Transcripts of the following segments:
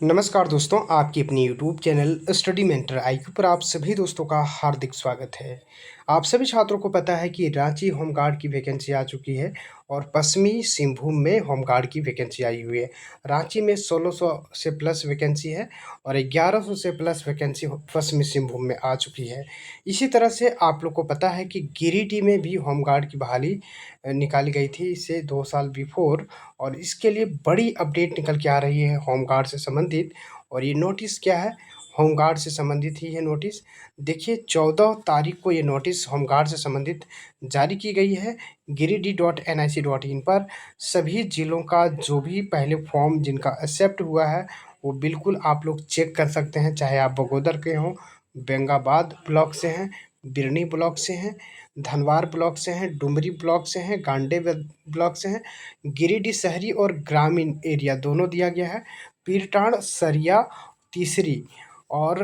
नमस्कार दोस्तों, आपकी अपनी YouTube channel study mentor IQ पर आप सभी दोस्तों का हार्दिक स्वागत है। आप सभी छात्रों को पता है कि रांची होमगार्ड की वैकेंसी आ चुकी है और पश्चिमी सिंहभूम में होमगार्ड की वैकेंसी आई हुई है। रांची में 1600 से प्लस वैकेंसी है और 1100 से प्लस वैकेंसी पश्चिमी सिंहभूम में आ चुकी है। इसी तरह से आप लोग को पता है कि गिरिडीह में भी होमगार्ड की बहाली निकाली गई थी इससे 2 साल बिफोर, और इसके लिए बड़ी अपडेट निकल के आ रही है होमगार्ड से संबंधित। और ये नोटिस क्या है? होमगार्ड से संबंधित ही ये नोटिस। देखिए 14 तारीख को ये नोटिस होमगार्ड से संबंधित जारी की गई है गिरिडीह.nic.in पर। सभी ज़िलों का जो भी पहले फॉर्म जिनका एक्सेप्ट हुआ है वो बिल्कुल आप लोग चेक कर सकते हैं, चाहे आप बगोदर के हों, बेंगाबाद ब्लॉक से हैं, बिरनी ब्लॉक से हैं, धनवार ब्लॉक से हैं, डुमरी ब्लॉक से हैं, गांडे ब्लॉक से हैं। गिरिडीह शहरी और ग्रामीण एरिया दोनों दिया गया है। पीरटांड़, सरिया तीसरी, और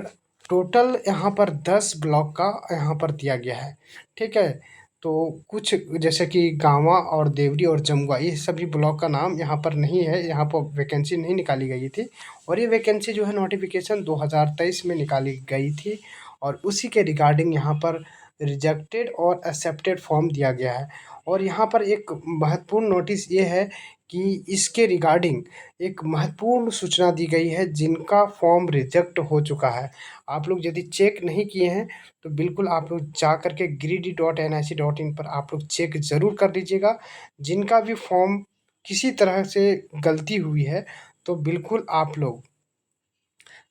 टोटल यहाँ पर 10 ब्लॉक का यहाँ पर दिया गया है। ठीक है, तो कुछ जैसे कि गाँवा और देवरी और जमुआ, ये सभी ब्लॉक का नाम यहाँ पर नहीं है, यहाँ पर वैकेंसी नहीं निकाली गई थी। और ये वैकेंसी जो है नोटिफिकेशन 2023 में निकाली गई थी और उसी के रिगार्डिंग यहाँ पर रिजेक्टेड और एक्सेप्टेड फॉर्म दिया गया है। और यहाँ पर एक महत्वपूर्ण नोटिस ये है कि इसके रिगार्डिंग एक महत्वपूर्ण सूचना दी गई है जिनका फॉर्म रिजेक्ट हो चुका है। आप लोग यदि चेक नहीं किए हैं तो बिल्कुल आप लोग जा कर के गिरिडीह.nic.in पर आप लोग चेक ज़रूर कर लीजिएगा। जिनका भी फॉर्म किसी तरह से गलती हुई है तो बिल्कुल आप लोग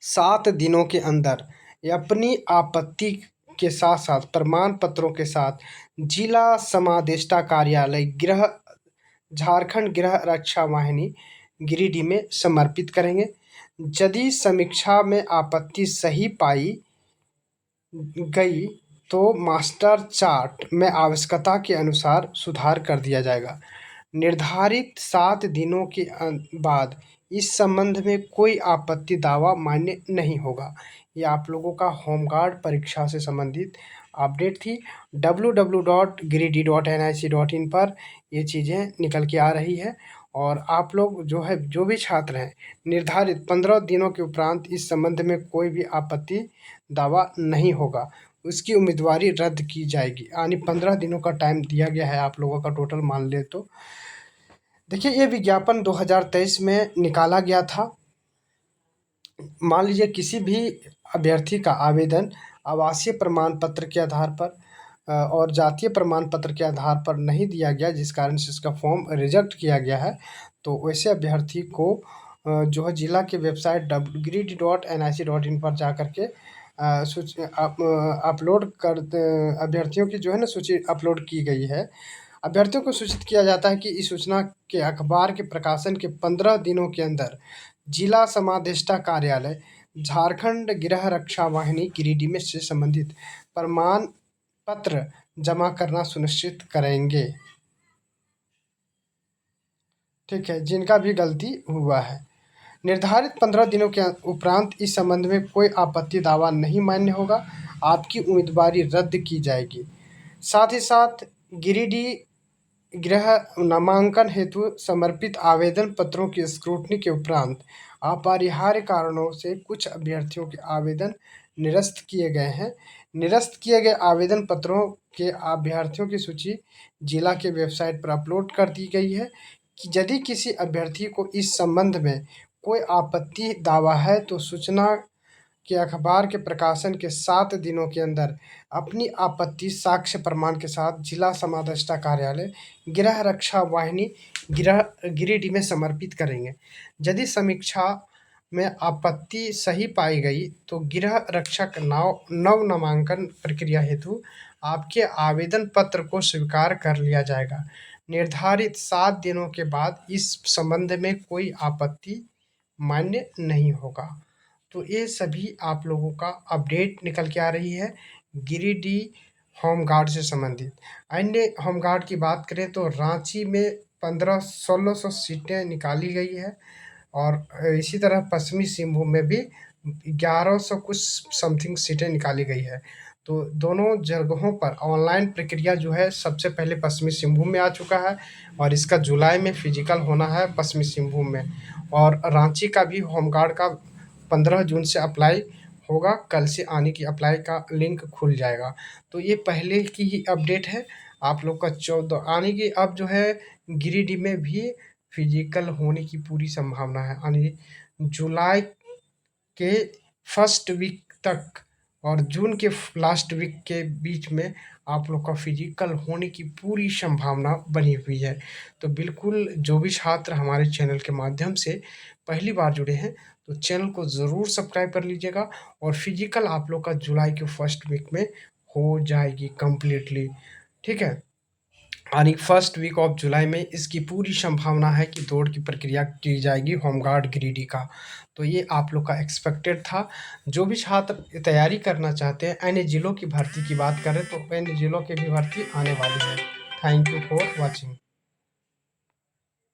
7 दिनों के अंदर अपनी आपत्ति के साथ साथ प्रमाण पत्रों के साथ जिला समादेष्टा कार्यालय गृह झारखंड गृह रक्षा वाहिनी गिरिडीह में समर्पित करेंगे। यदि समीक्षा में आपत्ति सही पाई गई तो मास्टर चार्ट में आवश्यकता के अनुसार सुधार कर दिया जाएगा। निर्धारित 7 दिनों के बाद इस संबंध में कोई आपत्ति दावा मान्य नहीं होगा। ये आप लोगों का होमगार्ड परीक्षा से संबंधित अपडेट थी। www.giridih.nic.in पर ये चीज़ें निकल के आ रही है और आप लोग जो भी छात्र हैं, निर्धारित 15 दिनों के उपरांत इस संबंध में कोई भी आपत्ति दावा नहीं होगा, उसकी उम्मीदवारी रद्द की जाएगी। यानी 15 दिनों का टाइम दिया गया है आप लोगों का टोटल मान ले तो। देखिए ये विज्ञापन 2023 में निकाला गया था। मान लीजिए किसी भी अभ्यर्थी का आवेदन आवासीय प्रमाण पत्र के आधार पर और जातीय प्रमाण पत्र के आधार पर नहीं दिया गया, जिस कारण से इसका फॉर्म रिजेक्ट किया गया है, तो वैसे अभ्यर्थी को जो है जिला के वेबसाइट giridih.nic.in पर जा कर के सूची अपलोड कर अभ्यर्थियों की जो है ना सूची अपलोड की गई है। अभ्यर्थियों को सूचित किया जाता है कि इस सूचना के अखबार के प्रकाशन के 15 दिनों के अंदर जिला समादेष्टा कार्यालय झारखंड गृह रक्षा वाहिनी गिरिडीह में से संबंधित प्रमाण पत्र जमा करना सुनिश्चित करेंगे। ठीक है, जिनका भी गलती हुआ है। निर्धारित 15 दिनों के उपरांत इस संबंध में कोई आपत्ति दावा नहीं मान्य होगा, आपकी उम्मीदवारी रद्द की जाएगी। साथ ही साथ गिरिडीह गृह नामांकन हेतु समर्पित आवेदन पत्रों की स्क्रूटनी के उपरांत अपरिहार्य कारणों से कुछ अभ्यर्थियों के आवेदन निरस्त किए गए हैं। निरस्त किए गए आवेदन पत्रों के अभ्यर्थियों की सूची जिला के वेबसाइट पर अपलोड कर दी गई है कि यदि किसी अभ्यर्थी को इस संबंध में कोई आपत्ति दावा है तो सूचना के अखबार के प्रकाशन के 7 दिनों के अंदर अपनी आपत्ति साक्ष्य प्रमाण के साथ जिला समादेष्टा कार्यालय गृह रक्षा वाहिनी गिरिडीह में समर्पित करेंगे। यदि समीक्षा में आपत्ति सही पाई गई तो गृह रक्षक नव नामांकन प्रक्रिया हेतु आपके आवेदन पत्र को स्वीकार कर लिया जाएगा। निर्धारित 7 दिनों के बाद इस संबंध में कोई आपत्ति मान्य नहीं होगा। तो ये सभी आप लोगों का अपडेट निकल के आ रही है गिरिडीह होमगार्ड से संबंधित। अन्य होमगार्ड की बात करें तो रांची में 1600 सीटें निकाली गई है और इसी तरह पश्चिमी सिंहभूम में भी 1100 कुछ समथिंग सीटें निकाली गई है। तो दोनों जगहों पर ऑनलाइन प्रक्रिया जो है सबसे पहले पश्चिमी सिंहभूम में आ चुका है और इसका जुलाई में फिजिकल होना है पश्चिमी सिंहभूम में। और रांची का भी होमगार्ड का 15 जून से अप्लाई होगा, कल से आने की अप्लाई का लिंक खुल जाएगा। तो ये पहले की ही अपडेट है, आप लोग का 14 आने की अब जो है गिरिडीह में भी फिजिकल होने की पूरी संभावना है। यानी जुलाई के फर्स्ट वीक तक और जून के लास्ट वीक के बीच में आप लोग का फिजिकल होने की पूरी संभावना बनी हुई है। तो बिल्कुल जो भी छात्र हमारे चैनल के माध्यम से पहली बार जुड़े हैं, तो चैनल को ज़रूर सब्सक्राइब कर लीजिएगा और फिजिकल आप लोग का जुलाई के फर्स्ट वीक में हो जाएगी कंप्लीटली, ठीक है। यानी फर्स्ट वीक ऑफ जुलाई में इसकी पूरी संभावना है कि दौड़ की प्रक्रिया की जाएगी होमगार्ड गिरिडीह का। तो ये आप लोग का एक्सपेक्टेड था। जो भी छात्र तैयारी करना चाहते हैं, अन्य जिलों की भर्ती की बात करें तो अन्य जिलों की भी भर्ती आने वाली है। Thank you for watching.